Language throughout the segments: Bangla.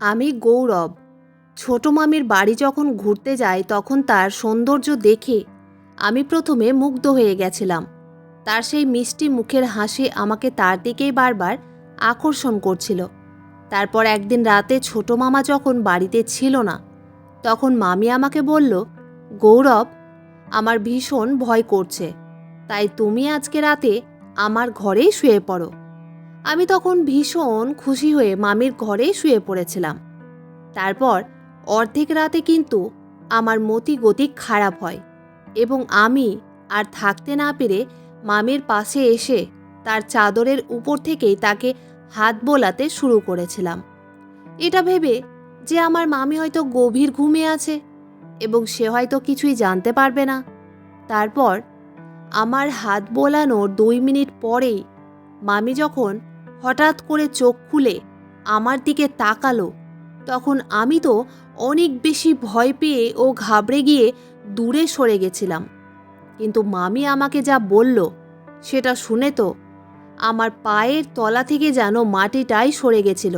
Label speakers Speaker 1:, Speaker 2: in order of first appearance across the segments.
Speaker 1: আমি গৌরব। ছোট মামির বাড়ি যখন ঘুরতে যাই তখন তার সৌন্দর্য দেখে আমি প্রথমে মুগ্ধ হয়ে গেছিলাম। তার সেই মিষ্টি মুখের হাসি আমাকে তার দিকেই বারবার আকর্ষণ করছিল। তারপর একদিন রাতে ছোট মামা যখন বাড়িতে ছিল না, তখন মামি আমাকে বলল, গৌরব, আমার ভীষণ ভয় করছে, তাই তুমি আজকে রাতে আমার ঘরেই শুয়ে পড়ো। আমি তখন ভীষণ খুশি হয়ে মামির ঘরেই শুয়ে পড়েছিলাম। তারপর অর্ধেক রাতে কিন্তু আমার মতি গতি খারাপ হয় এবং আমি আর থাকতে না পেরে মামির পাশে এসে তার চাদরের উপর থেকেই তাকে হাত বোলাতে শুরু করেছিলাম, এটা ভেবে যে আমার মামি হয়তো গভীর ঘুমিয়ে আছে এবং সে হয়তো কিছুই জানতে পারবে না। তারপর আমার হাত বোলানোর 2 মিনিট পরেই মামি যখন হঠাৎ করে চোখ খুলে আমার দিকে তাকালো, তখন আমি তো অনেক বেশি ভয় পেয়ে ও ঘাবড়ে গিয়ে দূরে সরে গেছিলাম। কিন্তু মামি আমাকে যা বলল সেটা শুনে তো আমার পায়ের তলা থেকে যেন মাটিটাই সরে গেছিল।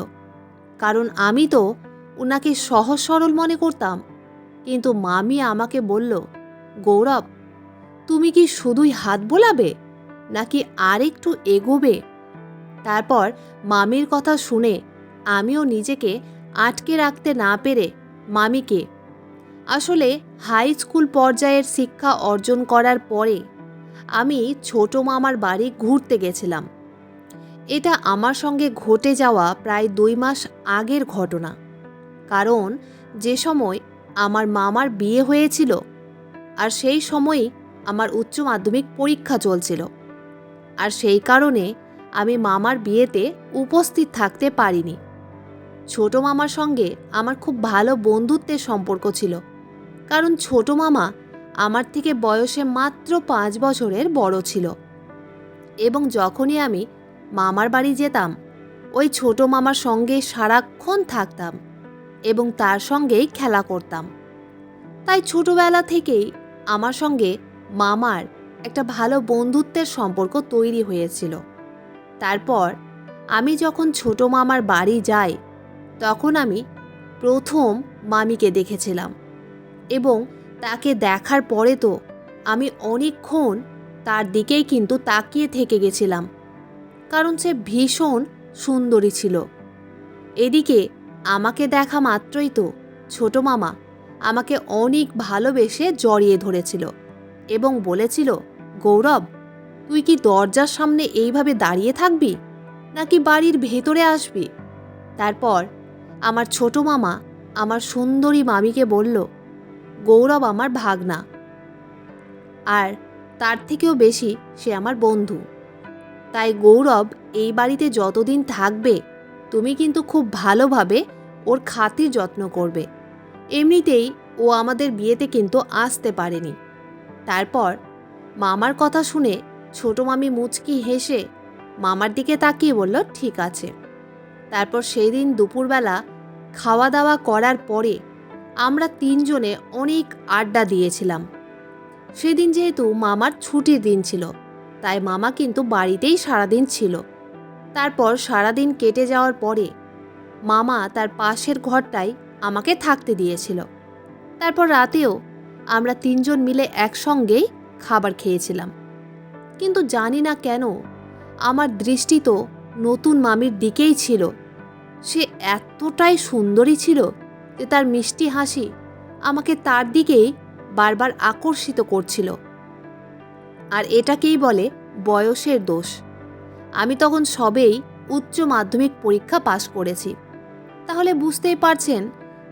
Speaker 1: কারণ আমি তো ওনাকে সহজ সরল মনে করতাম, কিন্তু মামি আমাকে বলল, গৌরব, তুমি কি শুধুই হাত বোলাবে নাকি আর একটু এগোবে? তারপর মামির কথা শুনে আমিও নিজেকে আটকে রাখতে না পেরে মামিকে, আসলে হাই স্কুল পর্যায়ের শিক্ষা অর্জন করার পরে আমি ছোট মামার বাড়ি ঘুরতে গেছিলাম। এটা আমার সঙ্গে ঘটে যাওয়া প্রায় 2 মাস আগের ঘটনা। কারণ যে সময় আমার মামার বিয়ে হয়েছিল আর সেই সময়ই আমার উচ্চ মাধ্যমিক পরীক্ষা চলছিল, আর সেই কারণে আমি মামার বিয়েতে উপস্থিত থাকতে পারিনি। ছোট মামার সঙ্গে আমার খুব ভালো বন্ধুত্বের সম্পর্ক ছিল, কারণ ছোট মামা আমার থেকে বয়সে মাত্র 5 বছরের বড় ছিল এবং যখনই আমি মামার বাড়ি যেতাম ওই ছোট মামার সঙ্গে সারাক্ষণ থাকতাম এবং তার সঙ্গেই খেলা করতাম। তাই ছোটবেলা থেকেই আমার সঙ্গে মামার একটা ভালো বন্ধুত্বের সম্পর্ক তৈরি হয়েছিল। তারপর আমি যখন ছোট মামার বাড়ি যাই তখন আমি প্রথম মামিকে দেখেছিলাম এবং তাকে দেখার পরে তো আমি অনেকক্ষণ তার দিকেই কিন্তু তাকিয়ে থেকে গেছিলাম, কারণ সে ভীষণ সুন্দরী ছিল। এদিকে আমাকে দেখা মাত্রই তো ছোট মামা আমাকে অনেক ভালোবেসে জড়িয়ে ধরেছিল এবং বলেছিল, গৌরব, তুই কি দরজার সামনে এইভাবে দাঁড়িয়ে থাকবি নাকি বাড়ির ভেতরে আসবি? তারপর আমার ছোট মামা আমার সুন্দরী মামিকে বলল, গৌরব আমার ভাগনা, আর তার থেকেও বেশি সে আমার বন্ধু। তাই গৌরব এই বাড়িতে যতদিন থাকবে তুমি কিন্তু খুব ভালোভাবে ওর খাতির যত্ন করবে। এমনিতেই ও আমাদের বিয়েতে কিন্তু আসতে পারেনি। তারপর মামার কথা শুনে ছোট মামি মুচকি হেসে মামার দিকে তাকিয়ে বলল, ঠিক আছে। তারপর সেই দিন দুপুরবেলা খাওয়া দাওয়া করার পরে আমরা 3জনে অনেক আড্ডা দিয়েছিলাম। সেদিন যেহেতু মামার ছুটির দিন ছিল, তাই মামা কিন্তু বাড়িতেই সারাদিন ছিল। তারপর সারাদিন কেটে যাওয়ার পরে মামা তার পাশের ঘরটাই আমাকে থাকতে দিয়েছিল। তারপর রাতেও আমরা 3জন মিলে একসঙ্গেই খাবার খেয়েছিলাম। কিন্তু জানি না কেন আমার দৃষ্টি তো নতুন মামির দিকেই ছিল। সে এতটাই সুন্দরী ছিল যে তার মিষ্টি হাসি আমাকে তার দিকেই বারবার আকর্ষিত করছিল। আর এটাকেই বলে বয়সের দোষ। আমি তখন সবেই উচ্চ মাধ্যমিক পরীক্ষা পাশ করেছি। তাহলে বুঝতেই পারছেন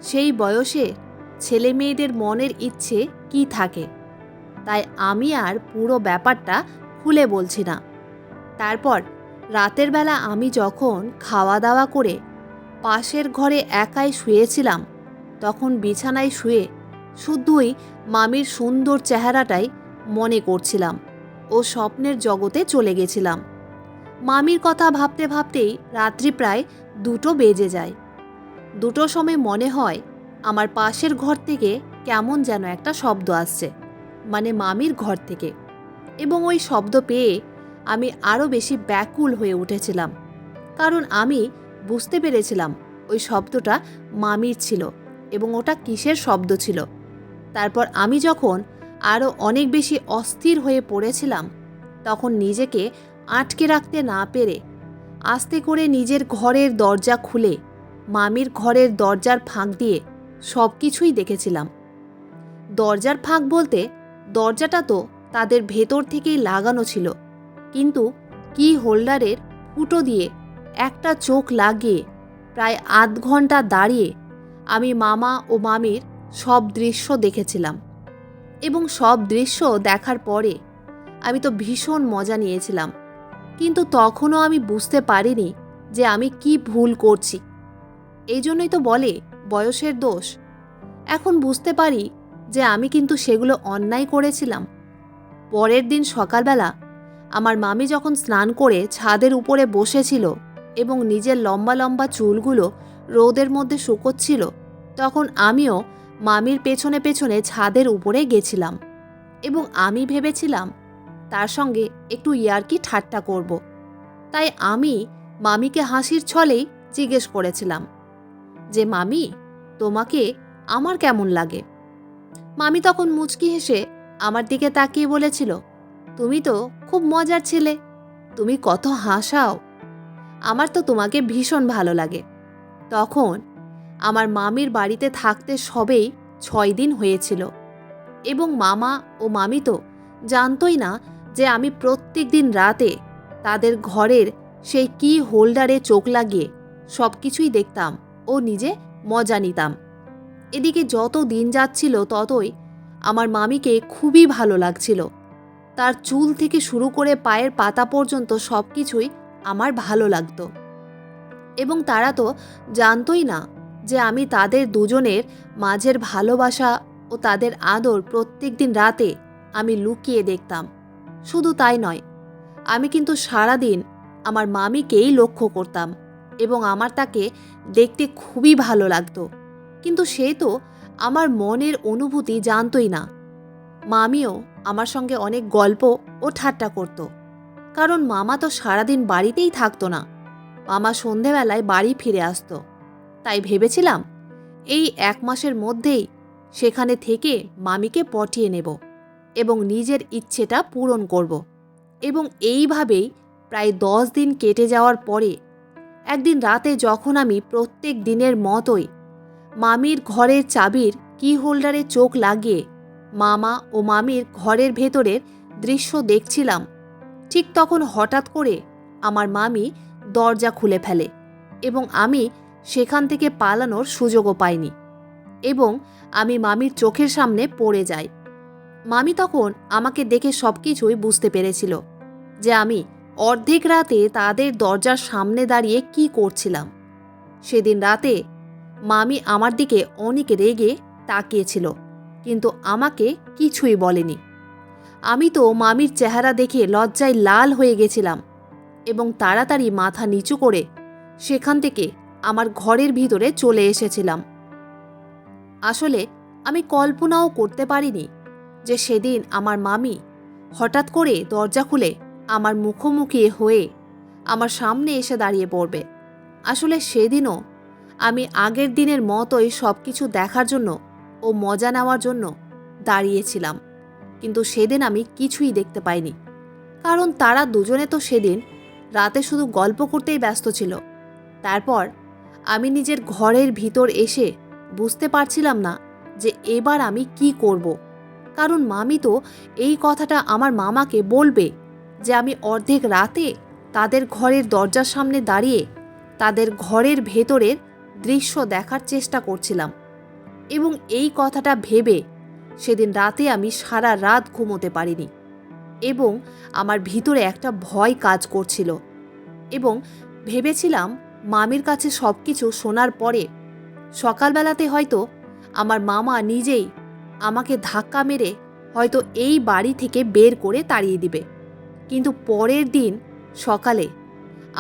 Speaker 1: সেই বয়সে ছেলে মেয়েদের মনের ইচ্ছে কি থাকে। তাই আমি আর পুরো ব্যাপারটা খুলে বলছি না। তারপর রাতের বেলা আমি যখন খাওয়া দাওয়া করে পাশের ঘরে একাই শুয়েছিলাম, তখন বিছানায় শুয়ে শুধুই মামির সুন্দর চেহারাটাই মনে করছিলাম ও স্বপ্নের জগতে চলে গেছিলাম। মামির কথা ভাবতে ভাবতেই রাত্রি প্রায় 2টো বেজে যায়। 2টোর সময় মনে হয় আমার পাশের ঘর থেকে কেমন যেন একটা শব্দ আসছে, মানে মামির ঘর থেকে, এবং ওই শব্দ পেয়ে আমি আরও বেশি ব্যাকুল হয়ে উঠেছিলাম। কারণ আমি বুঝতে পেরেছিলাম ওই শব্দটা মামির ছিল এবং ওটা কিসের শব্দ ছিল। তারপর আমি যখন আরও অনেক বেশি অস্থির হয়ে পড়েছিলাম, তখন নিজেকে আটকে রাখতে না পেরে আস্তে করে নিজের ঘরের দরজা খুলে মামির ঘরের দরজার ফাঁক দিয়ে সব কিছুই দেখেছিলাম। দরজার ফাঁক বলতে দরজাটা তো তাদের ভেতর থেকেই লাগানো ছিল, কিন্তু কি হোল্ডারের ফুটো দিয়ে একটা চোখ লাগিয়ে প্রায় আধ ঘন্টা দাঁড়িয়ে আমি মামা ও মামির সব দৃশ্য দেখেছিলাম। এবং সব দৃশ্য দেখার পরে আমি তো ভীষণ মজা নিয়েছিলাম, কিন্তু তখনও আমি বুঝতে পারিনি যে আমি কি ভুল করছি। এই জন্যই তো বলে বয়সের দোষ। এখন বুঝতে পারি যে আমি কিন্তু সেগুলো অন্যায় করেছিলাম। পরের দিন সকালবেলা আমার মামি যখন স্নান করে ছাদের উপরে বসেছিল এবং নিজের লম্বা লম্বা চুলগুলো রোদের মধ্যে শুকোচ্ছিল, তখন আমিও মামির পেছনে পেছনে ছাদের উপরে গেছিলাম এবং আমি ভেবেছিলাম তার সঙ্গে একটু ইয়ার্কি ঠাট্টা করব। তাই আমি মামিকে হাসির ছলেই জিজ্ঞেস করেছিলাম যে, মামি, তোমাকে আমার কেমন লাগে? মামি তখন মুচকি হেসে আমার দিকে তাকিয়ে বলেছিল, তুমি তো খুব মজার ছেলে, তুমি কত হাসাও, আমার তো তোমাকে ভীষণ ভালো লাগে। তখন আমার মামির বাড়িতে থাকতে সবেই 6 দিন হয়েছিল এবং মামা ও মামি তো জানতই না যে আমি প্রত্যেক দিন রাতে তাদের ঘরের সেই কি হোল্ডারে চোখ লাগিয়ে সব কিছুই দেখতাম ও নিজে মজা নিতাম। এদিকে যত দিন যাচ্ছিল ততই আমার মামিকে খুবই ভালো লাগছিল। তার চুল থেকে শুরু করে পায়ের পাতা পর্যন্ত সব কিছুই আমার ভালো লাগতো এবং তারা তো জানতই না যে আমি তাদের দুজনের মাঝের ভালোবাসা ও তাদের আদর প্রত্যেক দিন রাতে আমি লুকিয়ে দেখতাম। শুধু তাই নয়, আমি কিন্তু সারাদিন আমার মামিকেই লক্ষ্য করতাম এবং আমার তাকে দেখতে খুবই ভালো লাগতো, কিন্তু সে তো আমার মনের অনুভূতি জানতই না। মামিও আমার সঙ্গে অনেক গল্প ও ঠাট্টা করত, কারণ মামা তো সারাদিন বাড়িতেই থাকতো না। মামা সন্ধেবেলায় বাড়ি ফিরে আসতো। তাই ভেবেছিলাম এই 1 মাসের মধ্যেই সেখানে থেকে মামিকে পটিয়ে নেব এবং নিজের ইচ্ছেটা পূরণ করব। এবং এইভাবেই প্রায় 10 দিন কেটে যাওয়ার পরে একদিন রাতে যখন আমি প্রত্যেক দিনের মতোই মামির ঘরের চাবির কি হোল্ডারে চোখ লাগিয়ে মামা ও মামির ঘরের ভেতরের দৃশ্য দেখছিলাম, ঠিক তখন হঠাৎ করে আমার মামি দরজা খুলে ফেলে এবং আমি সেখান থেকে পালানোর সুযোগও পাইনি এবং আমি মামির চোখের সামনে পড়ে যাই। মামি তখন আমাকে দেখে সব কিছুই বুঝতে পেরেছিল যে আমি অর্ধেক রাতে তাদের দরজার সামনে দাঁড়িয়ে কি করছিলাম। সেদিন রাতে মামি আমার দিকে অনেক রেগে তাকিয়েছিল, কিন্তু আমাকে কিছুই বলেনি। আমি তো মামির চেহারা দেখে লজ্জায় লাল হয়ে গেছিলাম এবং তাড়াতাড়ি মাথা নিচু করে সেখান থেকে আমার ঘরের ভিতরে চলে এসেছিলাম। আসলে আমি কল্পনাও করতে পারিনি যে সেদিন আমার মামি হঠাৎ করে দরজা খুলে আমার মুখোমুখি হয়ে আমার সামনে এসে দাঁড়িয়ে পড়বে। আসলে সেদিনও আমি আগের দিনের মতোই সব কিছু দেখার জন্য ও মজা নেওয়ার জন্য দাঁড়িয়েছিলাম, কিন্তু সেদিন আমি কিছুই দেখতে পাইনি, কারণ তারা দুজনে তো সেদিন রাতে শুধু গল্প করতেই ব্যস্ত ছিল। তারপর আমি নিজের ঘরের ভিতর এসে বুঝতে পারছিলাম না যে এবার আমি কি করব, কারণ মামি তো এই কথাটা আমার মামাকে বলবে যে আমি অর্ধেক রাতে তাদের ঘরের দরজার সামনে দাঁড়িয়ে তাদের ঘরের ভেতরের দৃশ্য দেখার চেষ্টা করছিলাম। এবং এই কথাটা ভেবে সেদিন রাতে আমি সারা রাত ঘুমোতে পারিনি এবং আমার ভিতরে একটা ভয় কাজ করছিল এবং ভেবেছিলাম মামির কাছে সব কিছু শোনার পরে সকালবেলাতে হয়তো আমার মামা নিজেই আমাকে ধাক্কা মেরে হয়তো এই বাড়ি থেকে বের করে তাড়িয়ে দিবে। কিন্তু পরের দিন সকালে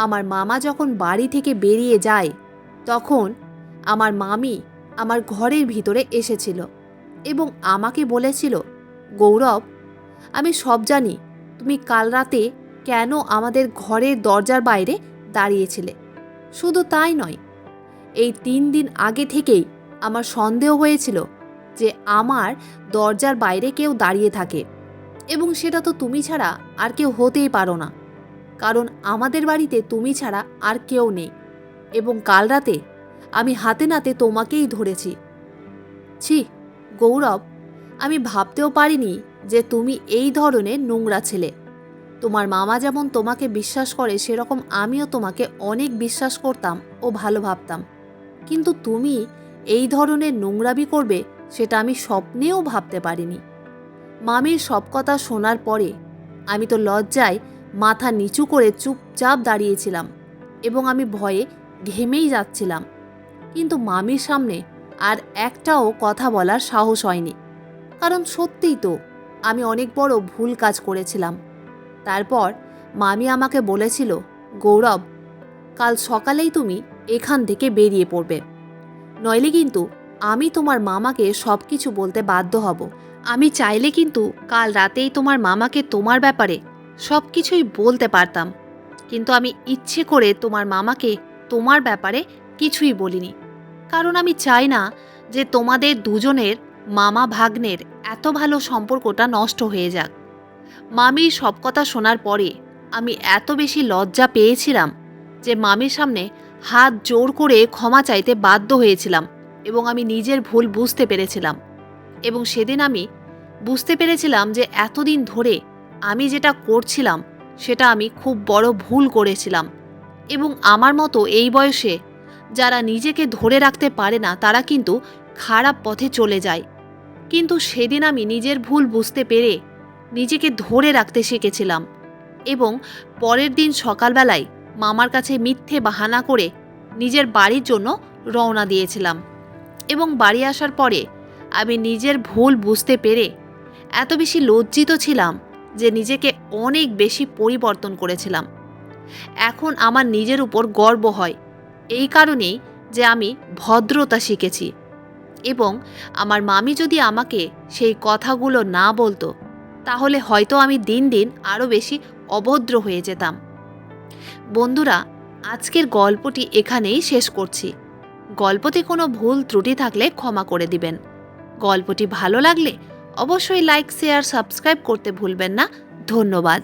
Speaker 1: আমার মামা যখন বাড়ি থেকে বেরিয়ে যায়, তখন আমার মামি আমার ঘরের ভিতরে এসেছিল এবং আমাকে বলেছিল, গৌরব, আমি সব জানি তুমি কাল রাতে কেন আমাদের ঘরের দরজার বাইরে দাঁড়িয়েছিলে। শুধু তাই নয়, এই 3 দিন আগে থেকেই আমার সন্দেহ হয়েছিল যে আমার দরজার বাইরে কেউ দাঁড়িয়ে থাকে, এবং সেটা তো তুমি ছাড়া আর কেউ হতেই পারো না, কারণ আমাদের বাড়িতে তুমি ছাড়া আর কেউ নেই। এবং কাল রাতে আমি হাতে নাতে তোমাকেই ধরেছি। ছি গৌরব, আমি ভাবতেও পারিনি যে তুমি এই ধরনের নোংরা ছেলে। তোমার মামা যেমন তোমাকে বিশ্বাস করে, সেরকম আমিও তোমাকে অনেক বিশ্বাস করতাম ও ভালো ভাবতাম, কিন্তু তুমি এই ধরনের নোংরামি করবে সেটা আমি স্বপ্নেও ভাবতে পারিনি। মামির সব কথা শোনার পরে আমি তো লজ্জায় মাথা নিচু করে চুপচাপ দাঁড়িয়েছিলাম, এবং আমি ভয়ে ঘেমেই যাচ্ছিলাম। কিন্তু মামির সামনে আর একটাও কথা বলার সাহস হয়নি, কারণ সত্যিই তো আমি অনেক বড় ভুল কাজ করেছিলাম। তারপর মামি আমাকে বলেছিল, গৌরব, কাল সকালেই তুমি এখান থেকে বেরিয়ে পড়বে, নইলে কিন্তু আমি তোমার মামাকে সব কিছু বলতে বাধ্য হব। আমি চাইলে কিন্তু কাল রাতেই তোমার মামাকে তোমার ব্যাপারে সব কিছুই বলতে পারতাম, কিন্তু আমি ইচ্ছে করে তোমার মামাকে তোমার ব্যাপারে কিছুই বলিনি, কারণ আমি চাই না যে তোমাদের দুজনের মামা ভাগ্নের এত ভালো সম্পর্কটা নষ্ট হয়ে যাক। মামির সব কথা শোনার পরে আমি এত বেশি লজ্জা পেয়েছিলাম যে মামির সামনে হাত জোর করে ক্ষমা চাইতে বাধ্য হয়েছিলাম, এবং আমি নিজের ভুল বুঝতে পেরেছিলাম। এবং সেদিন আমি বুঝতে পেরেছিলাম যে এতদিন ধরে আমি যেটা করছিলাম সেটা আমি খুব বড় ভুল করেছিলাম, এবং আমার মতো এই বয়সে যারা নিজেকে ধরে রাখতে পারে না তারা কিন্তু খারাপ পথে চলে যায়। কিন্তু সেদিন আমি নিজের ভুল বুঝতে পেরে নিজেকে ধরে রাখতে শিখেছিলাম, এবং পরের দিন সকালবেলায় মামার কাছে মিথ্যে বাহানা করে নিজের বাড়ির জন্য রওনা দিয়েছিলাম। এবং বাড়ি আসার পরে আমি নিজের ভুল বুঝতে পেরে এত বেশি লজ্জিত ছিলাম যে নিজেকে অনেক বেশি পরিবর্তন করেছিলাম। এখন আমার নিজের উপর গর্ব হয়, এই কারণেই যে আমি ভদ্রতা শিখেছি। এবং আমার মামি যদি আমাকে সেই কথাগুলো না বলতো, তাহলে হয়তো আমি দিন দিন আরও বেশি অভদ্র হয়ে যেতাম। বন্ধুরা, আজকের গল্পটি এখানেই শেষ করছি। গল্পতে কোনো ভুল ত্রুটি থাকলে ক্ষমা করে দিবেন। গল্পটি ভালো লাগলে অবশ্যই লাইক, শেয়ার, সাবস্ক্রাইব করতে ভুলবেন না। ধন্যবাদ।